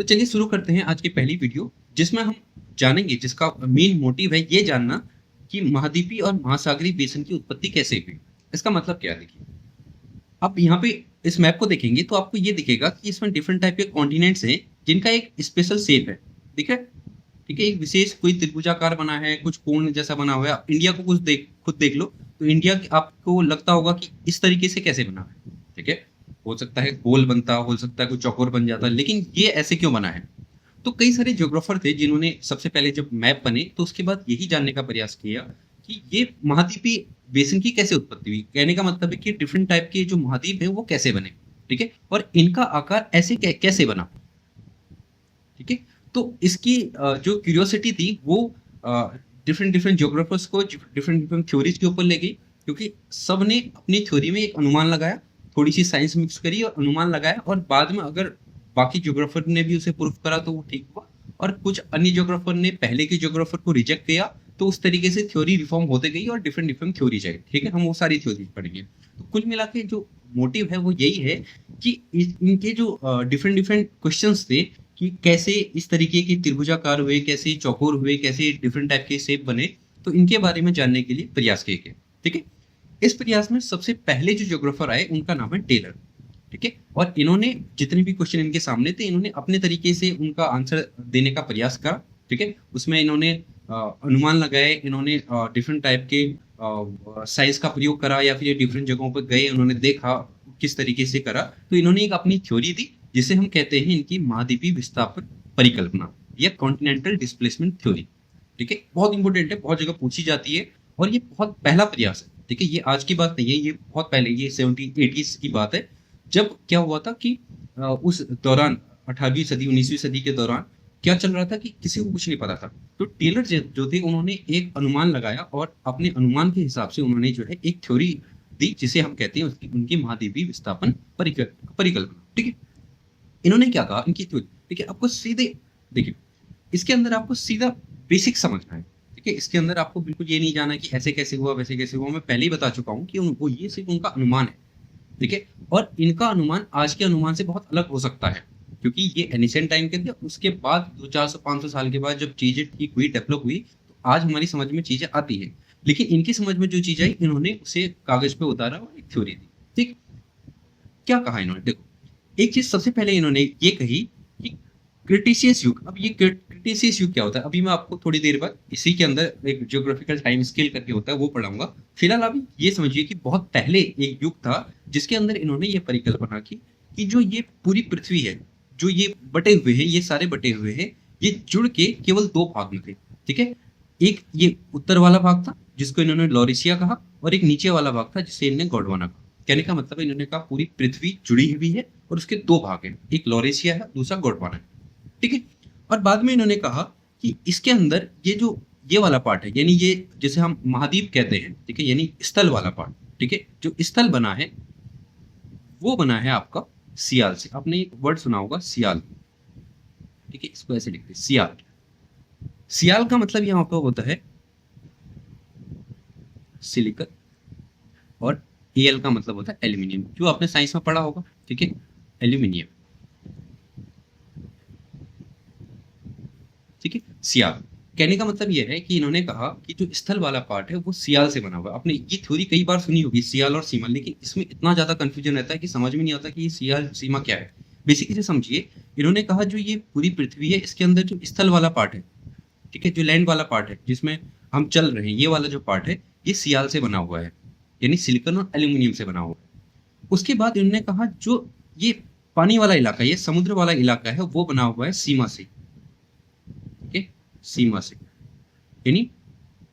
तो चलिए शुरू करते हैं आज की पहली वीडियो, जिसमें हम जानेंगे, जिसका मेन मोटिव है ये जानना कि महाद्वीपीय और महासागरीय बेसन की उत्पत्ति कैसे हुई। इसका मतलब क्या है, देखिए आप यहाँ पे इस मैप को देखेंगे तो आपको ये दिखेगा कि इसमें डिफरेंट टाइप के कॉन्टिनेंट्स हैं जिनका एक स्पेशल शेप है। ठीक है, ठीक है, एक विशेष कोई त्रिभुजाकार बना है, कुछ कोण जैसा बना हुआ है। इंडिया को कुछ खुद देख लो तो इंडिया आपको लगता होगा कि इस तरीके से कैसे बना है। ठीक है, हो सकता है गोल बनता, हो सकता है कोई चौकोर बन जाता, लेकिन ये ऐसे क्यों बना है। तो कई सारे ज्योग्राफर थे जिन्होंने सबसे पहले जब मैप बने तो उसके बाद यही जानने का प्रयास किया कि ये महाद्वीपीय बेसिन की कैसे उत्पत्ति हुई। कहने का मतलब है कि डिफरेंट टाइप के जो महाद्वीप है वो कैसे बने। ठीक है, और इनका आकार ऐसे कैसे बना। ठीक है, तो इसकी जो क्यूरियोसिटी थी वो डिफरेंट डिफरेंट ज्योग्राफर्स को डिफरेंट डिफरेंट थ्योरीज के ऊपर ले गई, क्योंकि सब ने अपनी थ्योरी में एक अनुमान लगाया, थोड़ी सी साइंस मिक्स करी और अनुमान लगाया, और बाद में अगर बाकी ज्योग्राफर ने भी उसे प्रूफ करा तो वो ठीक हुआ, और कुछ अन्य ज्योग्राफर ने पहले के ज्योग्राफर को रिजेक्ट किया, तो उस तरीके से थ्योरी रिफॉर्म होते गई और डिफरेंट डिफरेंट थ्योरीज आई। ठीक है, हम वो सारी थ्योरीज पढ़ेंगे। तो कुल मिला के जो मोटिव है वो यही है कि इनके जो डिफरेंट डिफरेंट क्वेश्चंस थे कि कैसे इस तरीके के त्रिभुजाकार हुए, कैसे चौकोर हुए, कैसे डिफरेंट टाइप के शेप बने, तो इनके बारे में जानने के लिए प्रयास किए गए। ठीक है, इस प्रयास में सबसे पहले जो ज्योग्राफर आए उनका नाम है टेलर। ठीक है, और इन्होंने जितने भी क्वेश्चन इनके सामने थे इन्होंने अपने तरीके से उनका आंसर देने का प्रयास करा। ठीक है, उसमें इन्होंने अनुमान लगाए, इन्होंने डिफरेंट टाइप के साइज का प्रयोग करा, या फिर डिफरेंट जगहों पर गए, उन्होंने देखा किस तरीके से करा, तो इन्होंने एक अपनी थ्योरी दी जिसे हम कहते हैं इनकी महाद्वीपीय विस्थापन परिकल्पना या कॉन्टिनेंटल डिस्प्लेसमेंट थ्योरी। ठीक है, बहुत इंपॉर्टेंट है, बहुत जगह पूछी जाती है, और ये बहुत पहला प्रयास है। ठीक है, ये आज की बात नहीं है, ये बहुत पहले, ये 70-80s की बात है, जब क्या हुआ था कि उस दौरान 18वीं सदी 19वीं सदी के दौरान क्या चल रहा था कि किसी को कुछ नहीं पता था। तो टेलर जो थे उन्होंने एक अनुमान लगाया, और अपने अनुमान के हिसाब से उन्होंने जो है एक थ्योरी दी जिसे हम कहते हैं उसकी उनकी महाद्वीपीय विस्थापन परिकल्पना। ठीक है, इन्होंने क्या कहा इनकी थ्योरी। ठीक है, आपको सीधे देखिए, इसके अंदर आपको सीधा बेसिक समझना है। ठीक है, इसके अंदर आपको बिल्कुल ये नहीं जाना कि ऐसे कैसे हुआ वैसे कैसे हुआ। मैं पहले ही बता चुका हूँ कि उनको ये सिर्फ उनका अनुमान है। ठीक है, और इनका अनुमान आज के अनुमान से बहुत अलग हो सकता है, क्योंकि ये एनिशिएंट टाइम के थे। उसके बाद 200-400-500 साल के बाद जब चीजें ठीक हुई, डेवलप हुई, तो आज हमारी समझ में चीजें आती है। लेकिन इनकी समझ में जो चीज आई इन्होंने उसे कागज पे उतारा और एक थ्योरी दी। ठीक, क्या कहा इन्होंने, देखो एक चीज सबसे पहले इन्होंने ये कही कि क्रिटिशियस युग। अब ये क्रिटिशियस युग क्या होता है, अभी मैं आपको थोड़ी देर बाद इसी के अंदर एक ज्योग्राफिकल टाइम स्केल करके होता है वो पढ़ाऊंगा। फिलहाल अभी ये समझिए कि बहुत पहले एक युग था जिसके अंदर इन्होंने ये परिकल्पना की कि जो ये पूरी पृथ्वी है, जो ये बटे हुए हैं, ये सारे बटे हुए हैं, ये जुड़ के केवल दो भाग में थे। ठीक है, एक ये उत्तर वाला भाग था जिसको इन्होंने लॉरेशिया कहा, और एक नीचे वाला भाग था जिसे इन्होंने गोंडवाना कहा। कहने का मतलब इन्होंने कहा पूरी पृथ्वी जुड़ी हुई है और उसके दो भाग हैं, एक लॉरेशिया है, दूसरा गोंडवाना है। ठीक है, और बाद में इन्होंने कहा कि इसके अंदर ये जो ये वाला पार्ट है, यानी ये जिसे हम महाद्वीप कहते हैं, ठीक है, यानी स्थल वाला पार्ट, ठीक है, जो स्थल बना है वो बना है आपका सियाल से। आपने एक वर्ड सुना होगा सियाल। ठीक है, इसको ऐसे लिखते हैं सियाल। सियाल का मतलब यहाँ पर होता है सिलिकन, और एल का मतलब होता है एल्यूमिनियम, जो आपने साइंस में पढ़ा होगा। ठीक है, एल्यूमिनियम। ठीक है, सियाल। कहने का मतलब यह है कि इन्होंने कहा कि जो स्थल वाला पार्ट है वो सियाल से बना हुआ है। आपने ये थ्योरी कई बार सुनी होगी, सियाल और सीमा, लेकिन इसमें इतना ज्यादा कंफ्यूजन रहता है कि समझ में नहीं आता कि ये सियाल सीमा क्या है। बेसिकली से समझिए, इन्होंने कहा जो ये पूरी पृथ्वी है इसके अंदर जो स्थल वाला पार्ट है, ठीक है, जो लैंड वाला पार्ट है जिसमें हम चल रहे हैं, ये वाला जो पार्ट है ये सियाल से बना हुआ है, यानी सिलिकॉन और एल्यूमिनियम से बना हुआ है। उसके बाद इन्होंने कहा जो ये पानी वाला इलाका, ये समुद्र वाला इलाका है, वो बना हुआ है सीमा से। ठीक है, सीमा से, यानी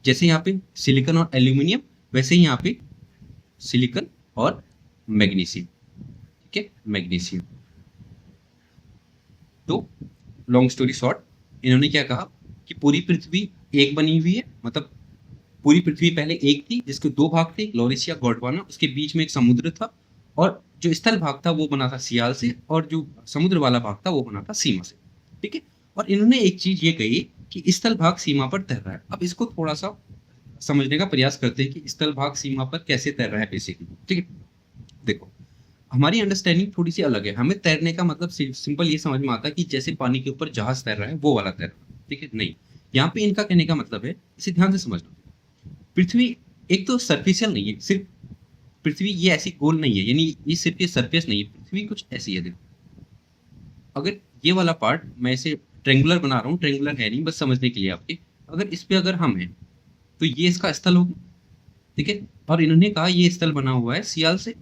जैसे यहाँ पे सिलिकॉन और एल्यूमिनियम, वैसे ही यहाँ पे सिलिकॉन और मैग्नीशियम। ठीक है, मैग्नीशियम। तो लॉन्ग स्टोरी शॉर्ट, इन्होंने क्या कहा कि पूरी पृथ्वी एक बनी हुई है, मतलब पूरी पृथ्वी पहले एक थी जिसके दो भाग थे, लॉरेशिया, गोंडवाना, उसके बीच में एक समुद्र था, और जो स्थल भाग था वो बना था सियाल से, और जो समुद्र वाला भाग था वो बना था सीमा से। ठीक है, और इन्होंने एक चीज ये कही कि स्थल भाग सीमा पर तैर रहा है। अब इसको थोड़ा सा समझने का प्रयास करते हैं कि स्थल भाग सीमा पर कैसे तैर रहा है बेसिकली। ठीक है, देखो हमारी अंडरस्टैंडिंग थोड़ी सी अलग है। हमें तैरने का मतलब सिंपल ये समझ में आता है कि जैसे पानी के ऊपर जहाज तैर रहा है वो वाला तैरना, ठीक है? नहीं, यहाँ पे इनका कहने का मतलब है, इसे ध्यान से समझ लो। पृथ्वी एक तो सर्फिशियल नहीं है, सिर्फ पृथ्वी ये ऐसी गोल नहीं है, यानी ये सिर्फ ये सरफेस नहीं है, पृथ्वी कुछ ऐसी है। देखो, अगर ये वाला पार्ट मैं इसे ट्रेंगुलर बना रहा हूँ, ट्रेंगुलर है नहीं, बस समझने के लिए आपके, अगर इस पे अगर हम हैं तो ये इसका स्थल होगा, ठीक है? और इन्होंने कहा ये स्थल बना हुआ है सियाल से,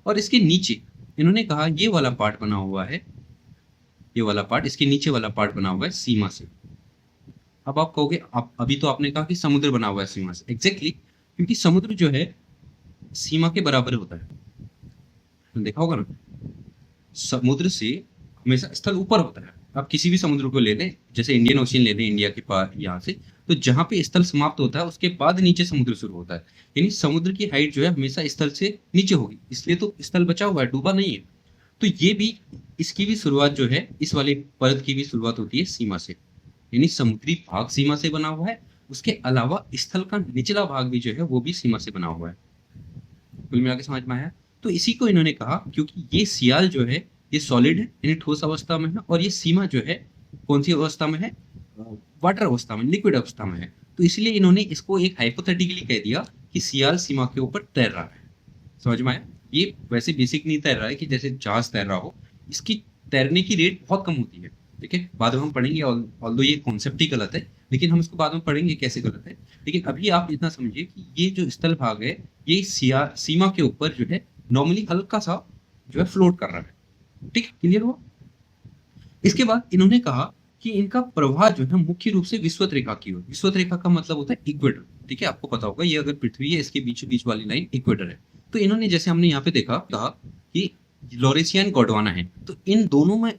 और इसके नीचे इन्होंने कहा ये वाला पार्ट बना हुआ है, ये वाला पार्ट, इसके नीचे वाला पार्ट बना हुआ है सीमा से। अब आप कहोगे, आप अभी तो आपने कहा कि समुद्र बना हुआ है सीमा से, एग्जैक्टली क्योंकि समुद्र जो है सीमा के बराबर होता है, देखा होगा ना? समुद्र से हमेशा स्थल ऊपर होता है। आप किसी भी समुद्र को ले लें, जैसे इंडियन ओशियन ले लें इंडिया के पास यहाँ से, तो जहाँ पे स्थल समाप्त होता है उसके बाद नीचे समुद्र शुरू होता है, यानी समुद्र की हाइट जो है हमेशा स्थल से नीचे होगी, इसलिए तो स्थल बचा हुआ है, डूबा नहीं है। तो ये भी, इसकी भी शुरुआत जो है, इस वाले परत की भी शुरुआत होती है सीमा से, यानी समुद्री भाग सीमा से बना हुआ है, उसके अलावा स्थल का निचला भाग भी जो है वो भी सीमा से बना हुआ है। कुल मिला के समझ में आया? तो इसी को इन्होंने कहा, क्योंकि ये सियाल जो है ये सॉलिड है, यानी ठोस अवस्था में है, और ये सीमा जो है कौन सी अवस्था में है? वाटर अवस्था में, लिक्विड अवस्था में है। तो इसलिए इन्होंने इसको एक हाइपोथेटिकली कह दिया कि सियाल सीमा के ऊपर तैर रहा है। समझ में आया? ये वैसे बेसिक नहीं तैर रहा है कि जैसे जहाज तैर रहा हो, इसकी तैरने की रेट बहुत कम होती है, ठीक है? बाद में हम पढ़ेंगे, ऑल्दो ये कॉन्सेप्ट ही गलत है, लेकिन हम इसको बाद में पढ़ेंगे कैसे गलत है। लेकिन अभी आप इतना समझिए कि ये जो स्थल भाग है, ये सीमा के ऊपर जो है नॉर्मली हल्का सा जो है फ्लोट कर रहा है, ठीक है? क्लियर हुआ? इसके बाद इन्होंने कहा कि इनका प्रवाह जो है मुख्य रूप से विषुवत रेखा की ओर, विषुवत रेखा का मतलब होता है इक्वेटर, ठीक है? आपको पता होगा, ये अगर पृथ्वी है इसके बीचों बीच वाली लाइन इक्वेटर है। तो इन्होंने, जैसे हमने यहाँ पे देखा, कहा कि लॉरेशिया एंड गोंडवाना है, तो इन दोनों में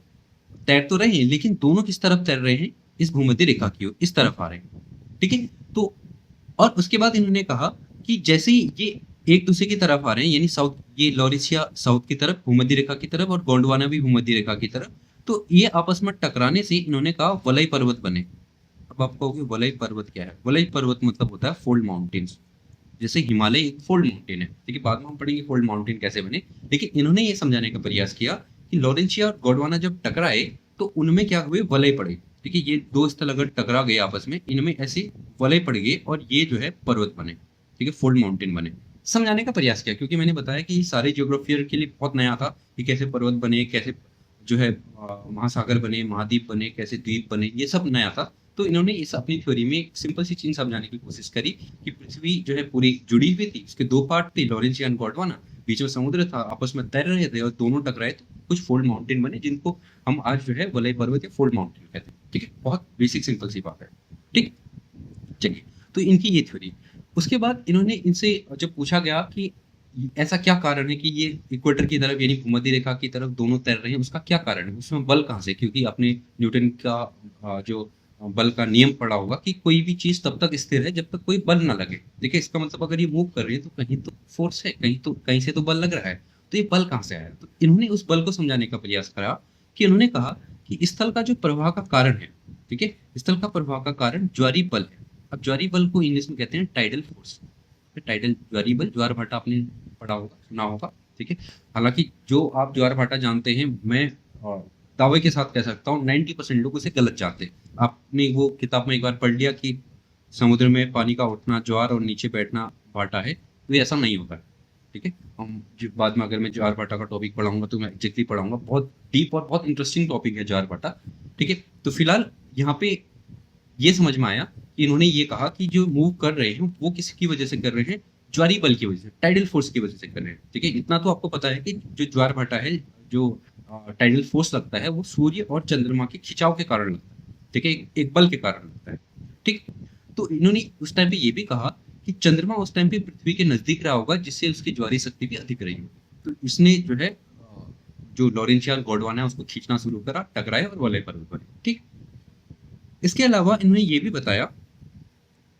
तैर तो रहे हैं, लेकिन दोनों किस तरफ तैर रहे हैं? इस भूमध्य रेखा की ओर, इस तरफ आ रहे हैं, ठीक है? तो और उसके बाद इन्होंने कहा कि जैसे ही ये एक दूसरे की तरफ आ रहे हैं, यानी साउथ, ये लॉरेशिया साउथ की तरफ भूमध्य रेखा की तरफ, और गोंडवाना भी भूमध्य रेखा की तरफ, तो ये आपस में टकराने से इन्होंने कहा वलय पर्वत बने। अब आप कहोगे वलय पर्वत क्या है? वलय पर्वत मतलब होता है फोल्ड माउंटेन्स। जैसे हिमालय एक फोल्ड माउंटेन है, ठीक है? बाद में हम पढ़ेंगे फोल्ड माउंटेन कैसे बने, लेकिन इन्होंने ये समझाने का प्रयास किया कि लॉरेंशिया और गोंडवाना जब टकराए तो उनमें क्या हुए? वलय पड़े, ठीक है? ये दो स्थल अगर टकरा गए आपस में, इनमें ऐसे वलय पड़ गए और ये जो है पर्वत बने, ठीक है? फोल्ड माउंटेन बने। समझाने का प्रयास किया, क्योंकि मैंने बताया कि सारे जियोग्राफियर के लिए बहुत नया था कि कैसे पर्वत बने, कैसे जो है महासागर बने, महाद्वीप बने, कैसे द्वीप बने, ये सब नया था। तो इन्होंने इस अपनी थ्योरी में एक सिंपल सी चीज समझाने की कोशिश करी कि पृथ्वी जो है पूरी जुड़ी हुई थी, उसके दो पार्ट थे, लॉरेंशिया एंड गोंडवाना, बीच में समुद्र था, आपस में तैर रहे थे और दोनों टकराए तो कुछ फोल्ड माउंटेन बने, जिनको हम आज जो है वलय पर्वत या फोल्ड माउंटेन कहते हैं, ठीक है? बहुत बेसिक सिंपल सी बात है, ठीक? चलिए, तो इनकी ये थ्योरी। उसके बाद इन्होंने इनसे जब पूछा गया कि ऐसा क्या कारण है कि ये इक्वेटर की तरफ, यानी भूमध्य रेखा की तरफ दोनों तैर रहे हैं, उसका क्या कारण है, उसमें बल कहाँ से? क्योंकि आपने न्यूटन का जो बल का नियम पढ़ा होगा कि कोई भी चीज तब तक स्थिर है जब तक कोई बल ना लगे। देखिए, इसका मतलब अगर ये मूव कर रही है तो कहीं तो फोर्स है, कहीं से तो बल लग रहा है। तो ये बल कहाँ से आया? तो इन्होंने उस बल को समझाने का प्रयास करा कि उन्होंने कहा कि स्थल का जो प्रवाह का कारण है, ठीक है, स्थल का प्रवाह का कारण ज्वारी बल है। अब ज्वारी बल को इंग्लिश में कहते हैं टाइडल फोर्स। टाइडल ज्वारी बल, ज्वार भाटा आपने पढ़ा होगा, सुना होगा, ठीक है? हालांकि जो आप ज्वार भाटा जानते हैं, मैं दावे के साथ कह सकता हूँ 90% लोग उसे गलत जानते हैं। आपने वो किताब में एक बार पढ़ लिया कि समुद्र में पानी का उठना ज्वार और नीचे बैठना भाटा है, तो ये ऐसा नहीं होता है, ठीक है? हम बाद में अगर मैं ज्वार भाटा का टॉपिक पढ़ाऊंगा तो मैं एग्जैक्टली पढ़ाऊंगा, बहुत डीप और बहुत इंटरेस्टिंग टॉपिक है ज्वार भाटा, ठीक है? तो फिलहाल यहाँ पे ये समझ में आया कि इन्होंने ये कहा कि जो मूव कर रहे हैं वो किसकी वजह से कर रहे हैं? ज्वारी बल की वजह से, टाइडल फोर्स की वजह से कर रहे हैं, ठीक है? इतना तो आपको पता है कि जो ज्वार भाटा है, जो टाइडल फोर्स लगता है, वो सूर्य और चंद्रमा के खिंचाव के कारण लगता है, ठीक है? एक बल के कारण लगता है, ठीक? तो इन्होंने उस टाइम पे ये भी कहा कि चंद्रमा उस टाइम पे पृथ्वी के नजदीक रहा होगा, जिससे उसकी ज्वारी शक्ति भी अधिक रही होगी। तो इसने जो है जो लॉरेंशिया और गोंडवाना है उसको खींचना शुरू करा, टकराए और वलय पर्वत बने, ठीक? इसके अलावा इन्होंने ये भी बताया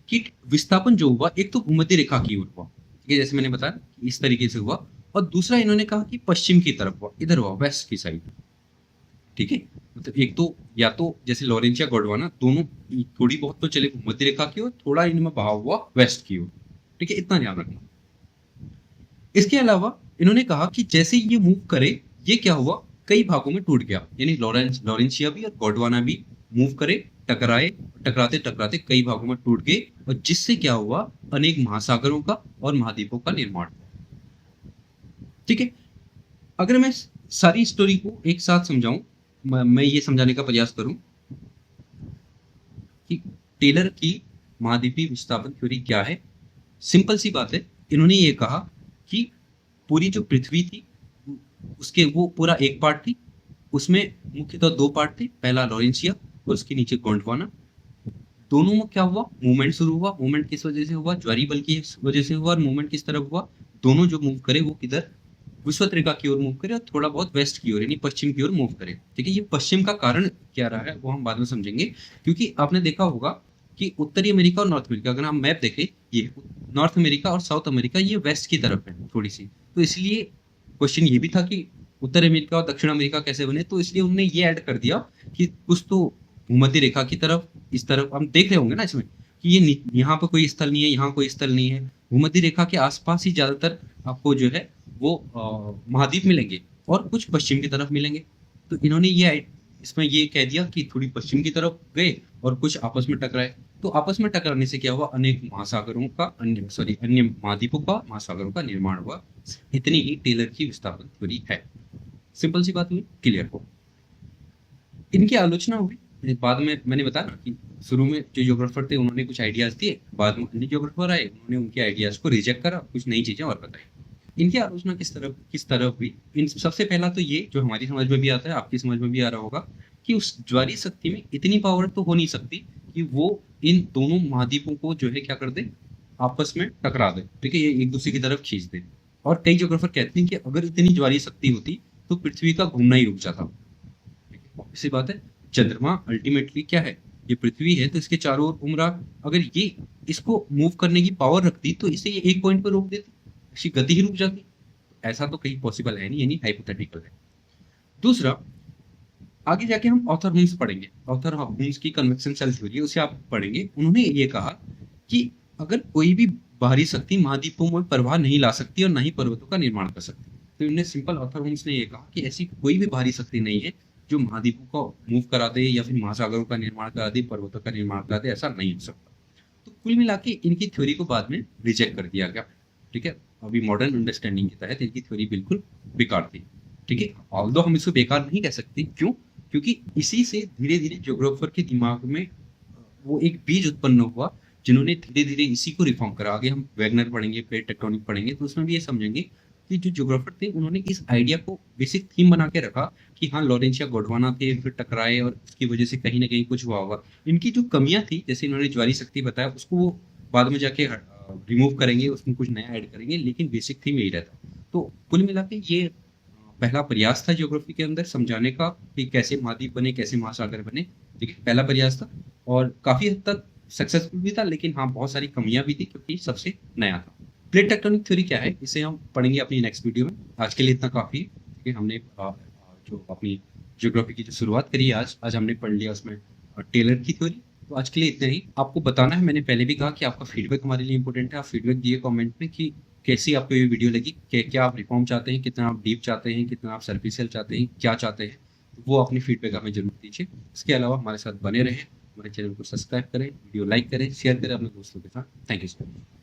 कि विस्थापन जो हुआ, एक तो भूमध्य रेखा की ओर हुआ, ठीक है, जैसे मैंने बताया इस तरीके से हुआ, और दूसरा इन्होंने कहा कि पश्चिम की तरफ हुआ, इधर हुआ, वेस्ट की साइड, ठीक है? मतलब एक तो या तो जैसे लॉरेंशिया गोंडवाना दोनों थोड़ी बहुत तो चले भूमध्य रेखा की ओर, थोड़ा इनमें बहाव हुआ वेस्ट की ओर, ठीक है? इतना ध्यान रखना। इसके अलावा इन्होंने कहा कि जैसे ही ये मूव करे, ये क्या हुआ, कई भागों में टूट गया, यानी लॉरेंशिया भी और गोंडवाना भी मूव करे, टकराए, टकराते टकराते कई भागों में टूट गए, और जिससे क्या हुआ, अनेक महासागरों का और महाद्वीपों का निर्माण हुआ। ठीक है, अगर मैं सारी स्टोरी को एक साथ समझाऊं, मैं ये समझाने का प्रयास करूं कि टेलर की महाद्वीपीय विस्थापन थ्योरी क्या है। सिंपल सी बात है, इन्होंने ये कहा कि पूरी जो पृथ्वी थी उसके वो पूरा एक पार्ट थी, उसमें मुख्यतः दो पार्ट थे, पहला लॉरेंशिया और उसके नीचे गोंडवाना। दोनों में क्या हुआ, मूवमेंट शुरू हुआ। मूवमेंट किस वजह से हुआ, ज्वारीय बल की वजह से हुआ। और मूवमेंट किस तरफ हुआ, दोनों जो मूव करे वो किधर, विषुवत रेखा की ओर मूव करे और थोड़ा बहुत वेस्ट की ओर यानी पश्चिम की ओर मूव करे। ठीक है, ये पश्चिम का कारण क्या रहा है वो हम बाद में समझेंगे, क्योंकि आपने देखा होगा कि उत्तरी अमेरिका और नॉर्थ अमेरिका, अगर हम मैप देखें, ये नॉर्थ अमेरिका और साउथ अमेरिका ये वेस्ट की तरफ है थोड़ी सी, तो इसलिए क्वेश्चन ये भी था कि उत्तर अमेरिका और दक्षिण अमेरिका कैसे बने, तो इसलिए उन्होंने ये ऐड कर दिया कि कुछ तो भूमध्य रेखा की तरफ, इस तरफ हम देख रहे होंगे ना इसमें कि ये यहाँ पर कोई स्थल नहीं है, यहाँ कोई स्थल नहीं है, भूमध्य रेखा के आसपास ही ज्यादातर आपको जो है वो महाद्वीप मिलेंगे और कुछ पश्चिम की तरफ मिलेंगे। तो इन्होंने ये इसमें ये कह दिया कि थोड़ी पश्चिम की तरफ गए और कुछ आपस में टकराए। तो आपस में टकराने से क्या हुआ, अनेक महासागरों का अन्य महाद्वीपों का, महासागरों का निर्माण हुआ। इतनी ही टेलर की विस्थापन थ्योरी है। सिंपल सी बात हुई, क्लियर हो। इनकी आलोचना हुई बाद में, मैंने बताया ना कि शुरू में जो ज्योग्राफर थे उन्होंने कुछ आइडियाज दिए, बाद में अन्य ज्योग्राफर आए, उन्होंने उनके आइडियाज को रिजेक्ट करा, कुछ नई चीजें और बताई। इनकी आलोचना किस तरफ हुई, इन सबसे पहला तो ये जो हमारी समझ में भी आता है, आपकी समझ में भी आ रहा होगा, कि उस ज्वारीय शक्ति में इतनी पावर तो हो नहीं सकती कि वो इन दोनों महाद्वीपों को जो है क्या कर दे, आपस में टकरा दे। ठीक है, ये एक दूसरे की तरफ खींच दे। और कई ज्योग्राफर कहते हैं कि अगर इतनी ज्वारीय शक्ति होती तो पृथ्वी का घूमना ही रुक जाता। इसी बात है, चंद्रमा अल्टीमेटली क्या है, ये पृथ्वी है, तो इसके चारों ओर घूम रहा, अगर ये इसको मूव करने की पावर रखती तो इसे ये एक पॉइंट पर रोक देती, इसकी गति ही रुक जाती। ऐसा तो कहीं पॉसिबल है नहीं, यानी हाइपोथेटिकल है। दूसरा, आगे जाके हम ऑथर हुम्स पढ़ेंगे, ऑथर हुम्स की कन्वेक्शन सेल थ्योरी, उसे आप पढ़ेंगे। उन्होंने ये कहा कि अगर कोई भी बाहरी शक्ति महाद्वीपों में प्रवाह नहीं ला सकती और ना ही पर्वतों का निर्माण कर सकती, तो इन्होंने सिंपल ऑथर हुम्स ने ये कहा कि ऐसी कोई भी बाहरी शक्ति नहीं है जो महाद्वीपों को मूव करा दे या फिर महासागरों का निर्माण करा दे, पर्वतों का निर्माण करा दे, ऐसा नहीं हो सकता। तो कुल मिला के इनकी थ्योरी को बाद में रिजेक्ट कर दिया गया। ठीक है, अभी मॉडर्न अंडरस्टैंडिंग के तहत इनकी थ्योरी बिल्कुल बेकार थी। ठीक है, ऑल्दो हम इसको बेकार नहीं कह सकते, क्यों, क्योंकि इसी से धीरे धीरे ज्योग्राफर के दिमाग में वो एक बीज उत्पन्न हुआ, जिन्होंने धीरे धीरे इसी को रिफॉर्म करा। आगे हम वैगनर पढ़ेंगे, प्लेट टेक्टोनिक पढ़ेंगे, तो उसमें भी ये समझेंगे कि जो ज्योग्राफर थे उन्होंने इस आइडिया को बेसिक थीम बना के रखा कि हाँ, लॉरेंशिया गोंडवाना थे, फिर टकराए और उसकी वजह से कहीं ना कहीं कुछ हुआ होगा। इनकी जो कमियां थी, जैसे इन्होंने ज्वारीय शक्ति बताया, उसको वो बाद में जाके रिमूव करेंगे, उसमें कुछ नया ऐड करेंगे, लेकिन बेसिक थीम यही रहता। तो कुल मिला के ये पहला प्रयास था ज्योग्राफी के अंदर समझाने का कि कैसे महाद्वीप बने, कैसे महासागर बने। ठीक है, पहला प्रयास था और काफी हद तक सक्सेसफुल भी था, लेकिन हाँ, बहुत सारी कमियां भी थी क्योंकि सबसे नया था। प्लेट टेक्टोनिक थ्योरी क्या है, इसे हम पढ़ेंगे अपनी नेक्स्ट वीडियो में। आज के लिए इतना काफी है। ठीक है, हमने जो अपनी ज्योग्राफी की जो शुरुआत करी है, आज हमने पढ़ लिया उसमें टेलर की थ्योरी। तो आज के लिए इतना ही। आपको बताना है, मैंने पहले भी कहा कि आपका फीडबैक हमारे लिए इंपॉर्टेंट है। आप फीडबैक दिए कमेंट में कि कैसी आपको ये वीडियो लगी, क्या आप रिफॉर्म चाहते हैं, कितना आप डीप चाहते हैं, कितना आप सर्फिशियल चाहते हैं, क्या चाहते हैं, वो अपनी फीडबैक हमें जरूर दीजिए। इसके अलावा हमारे साथ बने रहें, हमारे चैनल को सब्सक्राइब करें, वीडियो लाइक करें, शेयर करें अपने दोस्तों के साथ। Thank you so much.